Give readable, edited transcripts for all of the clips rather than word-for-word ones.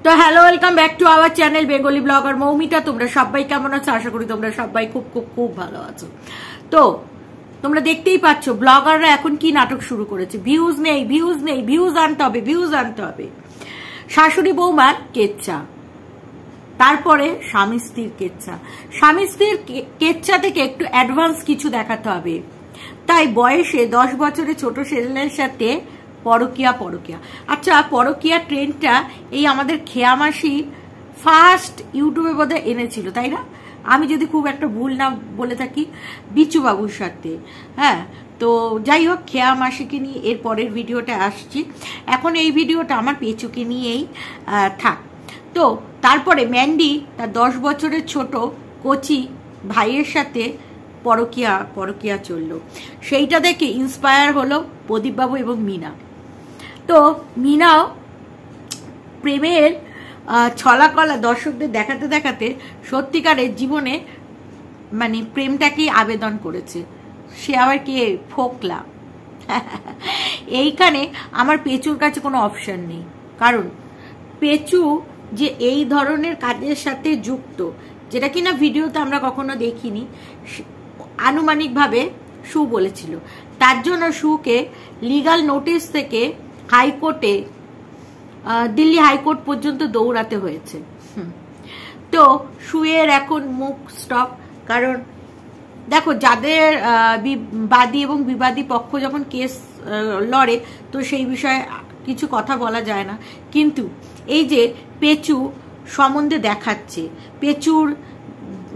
তো hello, welcome back to our channel Bengali blogger Moumita. তোমরা সবাই কেমন আছো? আশা করি তোমরা সবাই খুব খুব খুব ভালো আছো। তো তোমরা দেখতেই পাচ্ছ ব্লগাররা এখন কি নাটক শুরু করেছে। ভিউজ নেই, ভিউজ নেই, ভিউজ আনতে হবে, ভিউজ আনতে হবে। শাশুড়ি বৌমার কেচ্চা, তারপরে স্বামী স্ত্রীর কেচ্চা। স্বামী স্ত্রীর কেচ্চা থেকে একটু অ্যাডভান্স কিছু দেখাতে হবে, তাই বয়সে 10 বছরের ছোট ছেলের সাথে পরকিয়া। আচ্ছা, পরকিয়া ট্রেন্ডটা এই আমাদের খেয়া মাসি ফার্স্ট ইউটিউবে বোধহয় এনেছিল, তাই না? আমি যদি খুব একটা ভুল না বলে থাকি, বিচু বাবুর সাথে। হ্যাঁ, তো যাই হোক, খেয়া মাসিকে নিয়ে এর পরের ভিডিওটা আসছি। এখন এই ভিডিওটা আমার পেঁচুকে নিয়েই থাক। তো তারপরে ম্যান্ডি তার 10 বছরের ছোট কচি ভাইয়ের সাথে পরকিয়া চললো। সেইটা দেখে ইন্সপায়ার হলো প্রদীপবাবু এবং মিনা। তো মিনাও প্রেমের ছলাকলা দর্শকদের দেখাতে দেখাতে সত্যিকারের জীবনে মানে প্রেমটাকেই আবেদন করেছে। সে আবার কে? ফোকলা। এইখানে আমার পেঁচুর কাছে কোনো অপশন নেই, কারণ পেঁচু যে এই ধরনের কাজের সাথে যুক্ত, যেটা কিনা ভিডিওতে আমরা কখনো দেখিনি, আনুমানিকভাবে সু বলেছিল। তার জন্য সুকে লিগাল নোটিশ থেকে হাইকোর্টে, দিল্লি হাইকোর্ট পর্যন্ত দৌড়াতে হয়েছে। তো সুয়ের এখন মুখ স্টপ, কারণ দেখো, যাদের বাদী এবং বিবাদী পক্ষ যখন কেস লড়ে, তো সেই বিষয়ে কিছু কথা বলা যায় না। কিন্তু এই যে পেঁচু সম্বন্ধে দেখাচ্ছে, পেঁচুর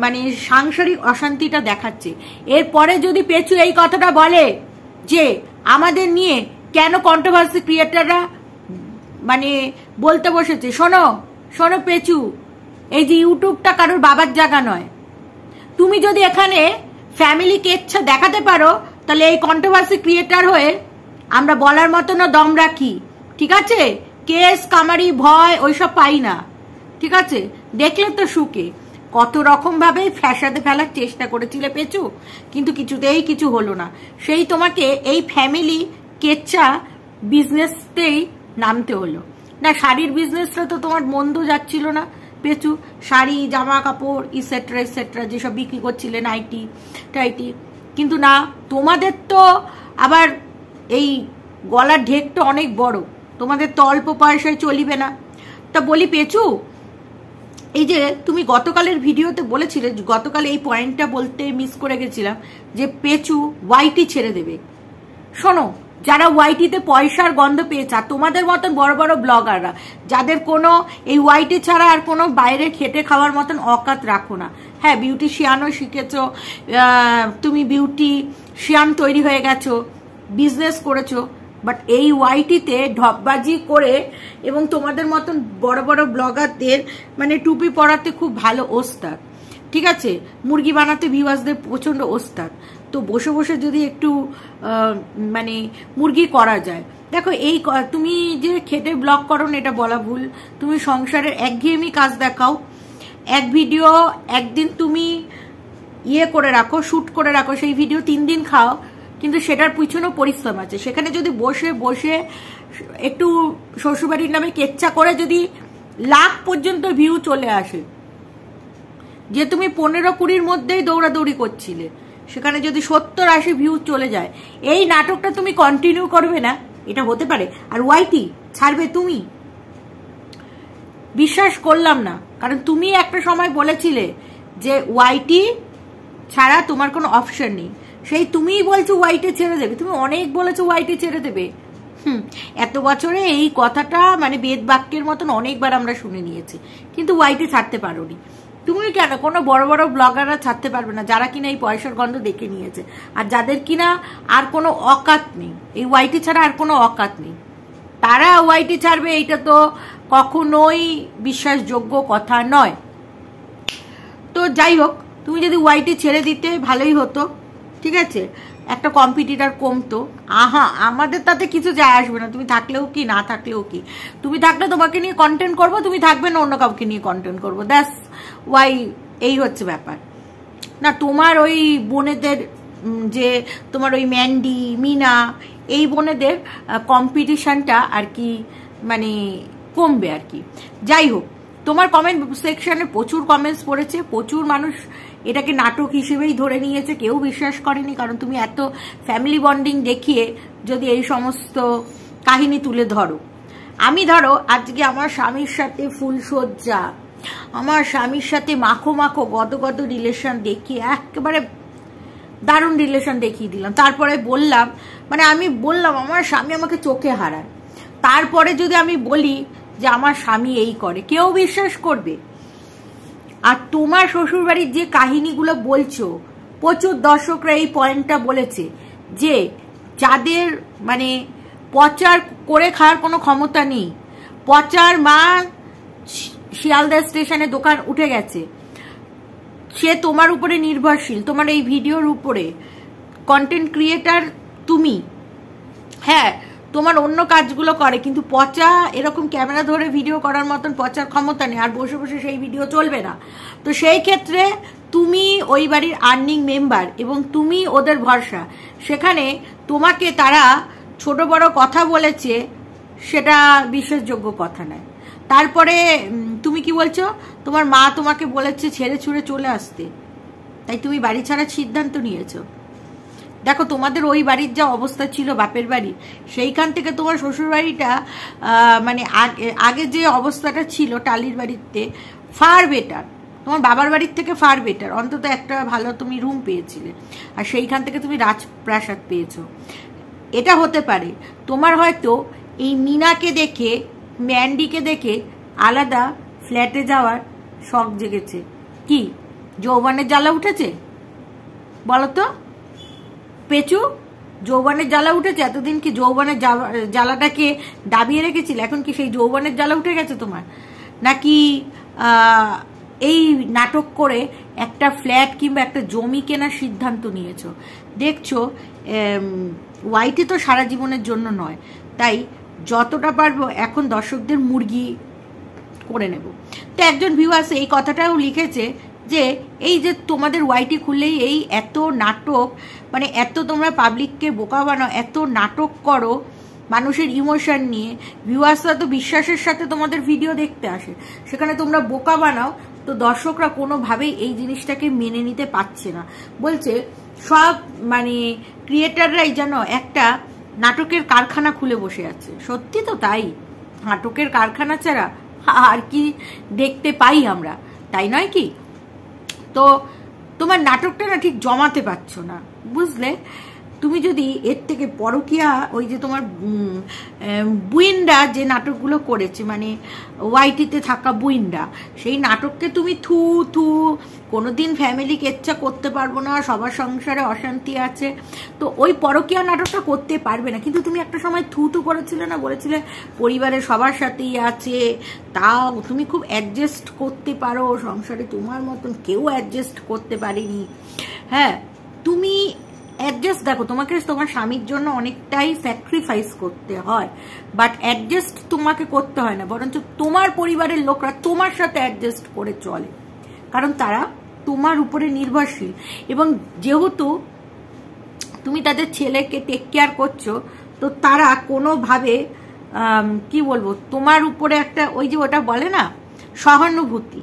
মানে সাংসারিক অশান্তিটা দেখাচ্ছে, এরপরে যদি পেঁচু এই কথাটা বলে যে আমাদের নিয়ে কেন কন্ট্রোভার্সি ক্রিয়েটাররা মানে বলতে বসেছে, শোনো পেঁচু, এই যে ইউটিউবটা কারোর বাবার জায়গা নয়। তুমি যদি এখানে ফ্যামিলি কেচ্ছা দেখাতে পারো, তাহলে এই কন্ট্রোভার্সি ক্রিয়েটার হয়ে আমরা বলার মতনও দম রাখি, ঠিক আছে? কেস কামারি ভয় ওইসব পাই না, ঠিক আছে? দেখলে তো সুকে কত রকম ভাবে ফ্যাসাদে ফেলার চেষ্টা করেছিলে পেঁচু, কিন্তু কিছুতেই কিছু হলো না। সেই তোমাকে এই ফ্যামিলি কেচ্চা বিজনেসতেই নামতে হলো না। শাড়ির বিজনেসটা তো তোমার মন্দ যাচ্ছিল না পেঁচু, শাড়ি, জামা কাপড় ইসেট্রা ইসেট্রা যেসব বিক্রি করছিলে, নাইটি টাইটি, কিন্তু না, তোমাদের তো আবার এই গলার ঢেকটা অনেক বড়, তোমাদের তো অল্প পয়সায় চলিবে না। তা বলি পেঁচু, এই যে তুমি গতকালের ভিডিওতে বলেছিলে, গতকাল এই পয়েন্টটা বলতে মিস করে গেছিলাম, যে পেঁচু ওয়াইটি ছেড়ে দেবে। শোনো, যারা ওয়াইটিতে পয়সার গন্ধ পেয়েছে, আর তোমাদের মতন বড় বড় ব্লগাররা যাদের কোনো এই ওয়াইটি ছাড়া আর কোনো বাইরে খেটে খাওয়ার মতন অকাত রাখো না। হ্যাঁ, বিউটিশিয়ানও শিখেছো, তুমি বিউটিশিয়ান তৈরি হয়ে গেছো, বিজনেস করেছো, বাট এই ওয়াইটিতে ঢপবাজি করে এবং তোমাদের মতন বড় বড় ব্লগারদের মানে টুপি পরাতে খুব ভালো ওস্তাদ, ঠিক আছে? মুরগি বানাতে ভিউয়ার্সদের প্রচন্ড ওস্তাদ। তো বসে বসে যদি একটু মানে মুরগি করা যায়, দেখো, এই তুমি যে খেটে ব্লগ করো না, এটা বলা ভুল। তুমি সংসারের একঘেয়েমি কাজ দেখাও, এক ভিডিও একদিন তুমি করে রাখো, শুট করে রাখো, সেই ভিডিও 3 দিন খাও, কিন্তু সেটার পিছনেও পরিশ্রম আছে। সেখানে যদি বসে বসে একটু শ্বশুরবাড়ির নামে কেচ্চা করে যদি লাখ পর্যন্ত ভিউ চলে আসে, যে তুমি 15-20 মধ্যেই দৌড়াদৌড়ি করছিলে, সেখানে যদি 70-80 ভিউ চলে যায়, এই নাটকটা তুমি কন্টিনিউ করবে না? এটা হতে পারে? আর ওয়াইটি ছাড়বে তুমি? বিশ্বাস করলাম না, কারণ তুমি একটা সময় বলেছিলে যে ওয়াইটি ছাড়া তোমার কোনো অপশন নেই। সেই তুমিই বলছো ওয়াইটি ছেড়ে দেবে, তুমি অনেক বলেছো ওয়াইটি ছেড়ে দেবে। এত বছরে এই কথাটা মানে বেদ বাক্যের মতন অনেকবার আমরা শুনে নিয়েছি, কিন্তু ওয়াইটি ছাড়তে পারোনি। তুমি কেন? কোনো বড় বড় ব্লগাররা ছাড়তে পারবে না, যারা কিনা এই পয়সার গন্ধ দেখে নিয়েছে, আর যাদের কিনা আর কোনো অকাত নেই, এই ওয়াইটি ছাড়া আর কোনো অকাত নেই, তারা ওয়াইটি ছাড়বে। এইটা তো কখনোই বিশ্বাসযোগ্য কথা নয়। তো যাই হোক, তুমি যদি ওয়াইটি ছেড়ে দিতে ভালোই হতো, ঠিক আছে? একটা কম্পিটিটর কমতো। আমাদের তাতে কিছু যায় আসবে না, তুমি থাকলেও কি না থাকলেও কি। তুমি থাকলে তোমাকে নিয়ে কন্টেন্ট করবো, তুমি থাকবে না অন্য কাউকে নিয়ে কন্টেন্ট করবো, দ্যাটস ওয়াই। এই হচ্ছে ব্যাপার না। তোমার ওই বোনেদের, যে তোমার ওই ম্যান্ডি, মিনা, এই বোনেদের কম্পিটিশনটা আর কি, মানে কমবে আর কি। যাই হোক, তোমার কমেন্ট সেকশনে প্রচুর কমেন্টস পড়েছে, প্রচুর মানুষ এটাকে নাটক হিসেবেই ধরে নিয়েছে, কেউ বিশ্বাস করেনি, কারণ তুমি এত ফ্যামিলি বন্ডিং দেখিয়ে যদি এই সমস্ত কাহিনী তুলে ধরো। আমি ধরো আজকে আমার স্বামীর সাথে ফুলসজ্জা, আমার স্বামীর সাথে মাখো মাখো গত রিলেশন দেখিয়ে একেবারে দারুণ রিলেশন দেখিয়ে দিলাম, তারপরে বললাম, মানে আমি বললাম আমার স্বামী আমাকে চোখে হারায়, তারপরে যদি আমি বলি যে আমার স্বামী এই করে, কেউ বিশ্বাস করবে? আর তোমার শ্বশুরবাড়ির যে কাহিনীগুলো বলছো, প্রচুর দর্শকরা এই পয়েন্টটা বলেছে যে যাদের মানে পচার করে খাওয়ার কোনো ক্ষমতা নেই, পচার মা শিয়ালদা স্টেশনে দোকান উঠে গেছে, সে তোমার উপরে নির্ভরশীল, তোমার এই ভিডিওর উপরে, কন্টেন্ট ক্রিয়েটার তুমি, হ্যাঁ তোমার অন্য কাজগুলো করে, কিন্তু পচা এরকম ক্যামেরা ধরে ভিডিও করার মতন পচার ক্ষমতা নেই, আর বসে বসে সেই ভিডিও চলবে না। তো সেই ক্ষেত্রে তুমি ওই বাড়ির আর্নিং মেম্বার এবং তুমি ওদের ভরসা, সেখানে তোমাকে তারা ছোট বড় কথা বলেছে, সেটা বিশ্বাসযোগ্য কথা নয়। তারপরে তুমি কি বলছো, তোমার মা তোমাকে বলেছে ছেড়ে ছুড়ে চলে আসতে, তাই তুমি বাড়ি ছাড়ার সিদ্ধান্ত নিয়েছো। দেখো তোমাদের ওই বাড়ির যা অবস্থা ছিল বাপের বাড়ি, সেইখান থেকে তোমার শ্বশুর বাড়িটা মানে আগে যে অবস্থাটা ছিল টালির বাড়িতে ফার বেটার, তোমার বাবার বাড়ির থেকে ফার বেটার, অন্তত একটা ভালো তুমি রুম পেয়েছিলে, আর সেইখান থেকে তুমি রাজপ্রাসাদ পেয়েছো। এটা হতে পারে তোমার হয়তো এই মিনাকে দেখে, ম্যান্ডিকে দেখে আলাদা ফ্ল্যাটে যাওয়ার শখ জেগেছে। কি যৌবনের জ্বালা উঠেছে বলো তো পেচু? যৌবনের জ্বালা উঠেছে? এতদিন কি যৌবনের জ্বালাটাকে দাবিয়ে রেখেছিল, এখন কি সেই যৌবনের জ্বালা উঠে গেছে তোমার? নাকি এই নাটক করে একটা ফ্ল্যাট কিংবা একটা জমি কেনার সিদ্ধান্ত নিয়েছো? দেখছো ওয়াইটি তো সারা জীবনের জন্য নয়, তাই যতটা পারবো এখন দর্শকদের মুরগি করে নেব। তো একজন ভিউয়ার্স এই কথাটাও লিখেছে যে এই যে তোমাদের ওয়াইটি খুললেই এই এত নাটক, মানে এত তোমরা পাবলিককে বোকা বানাও, এত নাটক করো মানুষের ইমোশন নিয়ে, ভিউয়ার্সরা তো বিশ্বাসের সাথে তোমাদের ভিডিও দেখতে আসে, সেখানে তোমরা বোকা বানাও, তো দর্শকরা কোনোভাবেই এই জিনিসটাকে মেনে নিতে পারছে না। বলছে সব মানে ক্রিয়েটাররাই যেন একটা নাটকের কারখানা খুলে বসে আছে। সত্যি তো তাই, নাটকের কারখানা ছাড়া আর কি দেখতে পাই আমরা, তাই নয় কি? তো তোমার নাটকটা না ঠিক জমাতে পারছো না, বুঝলে? তুমি যদি এর থেকে পরকিয়া, ওই যে তোমার বুইন্ডা যে নাটকগুলো করেছে, মানে ওয়াইটিতে থাকা বুইন্ডা, সেই নাটককে তুমি থু থু কোনোদিন ফ্যামিলি কেচ্ছা করতে পারবো না, সবার সংসারে অশান্তি আছে, তো ওই পরকিয়া নাটকটা করতে পারবে না। কিন্তু তুমি একটা সময় থু থু করেছিলে না, বলেছিলে পরিবারের সবার সাথেই আছে, তাও তুমি খুব অ্যাডজাস্ট করতে পারো, সংসারে তোমার মতন কেউ অ্যাডজাস্ট করতে পারেনি। হ্যাঁ তুমি অ্যাডজাস্ট, দেখো তোমাকে তোমার স্বামীর জন্য অনেকটাই স্যাক্রিফাইস করতে হয়, বাট অ্যাডজাস্ট তোমাকে করতে হয় না, বরঞ্চ তোমার পরিবারের লোকরা তোমার সাথে অ্যাডজাস্ট করে চলে, কারণ তারা তোমার উপরে নির্ভরশীল, এবং যেহেতু তুমি তাদের ছেলেকে টেক কেয়ার করছো, তো তারা কোনোভাবে কি বলবো তোমার উপরে একটা ওই যে ওটা বলে না সহানুভূতি,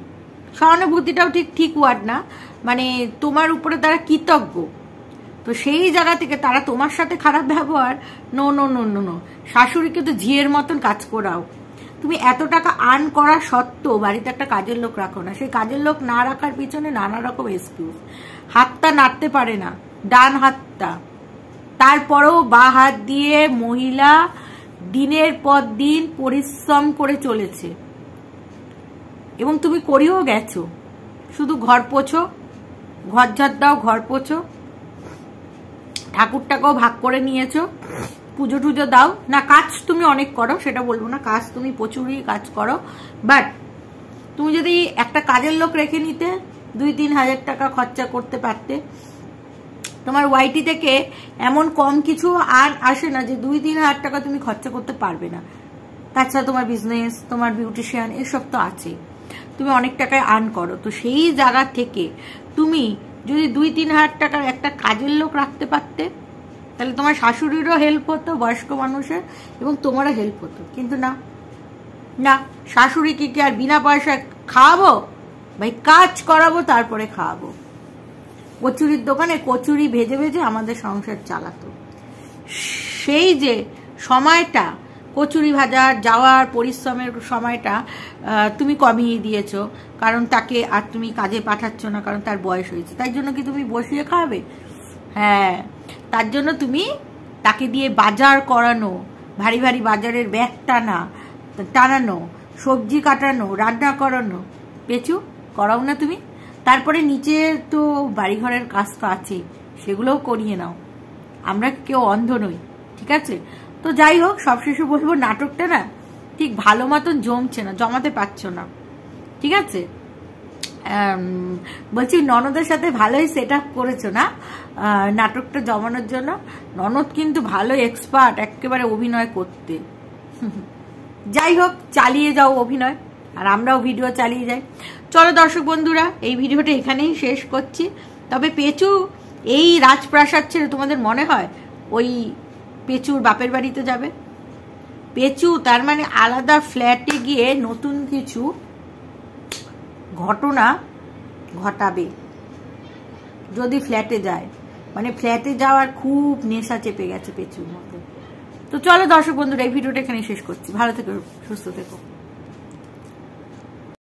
সহানুভূতিটাও ঠিক ওয়ার্ড না, মানে তোমার উপরে তারা কৃতজ্ঞ, তো সেই জায়গা থেকে তারা তোমার সাথে খারাপ ব্যবহার, no no no no no, শাশুড়িকে তো ঝিয়ের মতন কাজ করাও। তুমি এত টাকা আর্ন করা সত্ত্বেও বাড়িতে একটা কাজের লোক রাখো না, সেই কাজের লোক না রাখার পিছনে নানা রকম এক্সকিউজ, হাতটা নাড়তে পারে না, ডান হাতটা, তারপরেও বা হাত দিয়ে মহিলা দিনের পর দিন পরিশ্রম করে চলেছে, এবং তুমি করিও গেছো, শুধু ঘর পোছো, ঘর ঝাড় দাও, ঘর পোছো, ঠাকুরটাকেও ভাগ করে নিয়েছো, পুজো টুজো দাও না, কাজ তুমি অনেক করো, সেটা বলবো না, কাজ তুমি প্রচুরই কাজ করো, বাট তুমি যদি একটা কাজের লোক রেখে নিতে 2-3 হাজার টাকা খরচা করতে পারতে, তোমার ওয়াইটি থেকে এমন কম কিছু আর আসে না যে 2-3 হাজার টাকা তুমি খরচা করতে পারবে না। তাছাড়া তোমার বিজনেস, তোমার বিউটিশিয়ান, এসব তো আছে, তুমি অনেক টাকায় আর্ন করো, তো সেই জায়গা থেকে তুমি যদি 2-3 হাজার টাকার একটা কাজের লোক রাখতে পারতে, তাহলে তোমার শাশুড়িরও হেল্প হতো, বয়স্ক মানুষের, এবং তোমারও হেল্প হতো, কিন্তু না, না, শাশুড়িকে কি আর বিনা পয়সায় খাওয়াবো ভাই? কাজ করাবো, তারপরে খাওয়াবো। কচুরির দোকানে কচুরি ভেজে ভেজে আমাদের সংসার চালাতো। সেই যে সময়টা, কচুরি ভাজার যাওয়ার পরিশ্রমের সময়টা তুমি কমিয়ে দিয়েছো, কারণ তাকে আর তুমি কাজে পাঠাচ্ছ না, কারণ তার বয়স হয়েছে। তাই জন্য কি তুমি বসিয়ে খাওয়াবে? হ্যাঁ, তার জন্য তুমি তাকে দিয়ে বাজার করানো, ভারী ভারী বাজারের ব্যাগ টানানো, সবজি কাটানো, রান্না করানো। পেঁচু করাও না তুমি? তারপরে নিচে তো বাড়িঘরের কাজ তো আছে, সেগুলোও করিয়ে নাও। আমরা কেউ অন্ধ নই, ঠিক আছে? তো যাই হোক, সবশেষে বলবো নাটকটা না ঠিক ভালো মতন জমছে না, জমাতে পারছো না, ঠিক আছে? বলছি ননদের সাথে ভালোই সেট আপ করেছো না নাটকটা জমানোর জন্য? ননদ কিন্তু ভালো এক্সপার্ট একেবারে অভিনয় করতে। যাই হোক, চালিয়ে যাও অভিনয়, আর আমরাও ভিডিও চালিয়ে যাই। চলো দর্শক বন্ধুরা, এই ভিডিওটা এখানেই শেষ করছি। তবে পেঁচু এই রাজপ্রাসাদ ছেড়ে তোমাদের মনে হয় ওই পেঁচুর বাপের বাড়িতে যাবে? পেঁচু তার মানে আলাদা ফ্ল্যাটে গিয়ে নতুন কিছু ঘটনা ঘটাবে যদি ফ্ল্যাটে যায়। মানে ফ্ল্যাটে যাওয়ার খুব নেশা চেপে গেছে পেঁচুর মধ্যে। তো চলো দর্শক বন্ধুরা, এই ভিডিওটা এখানে শেষ করছি। ভালো থেকো, সুস্থ থেকো।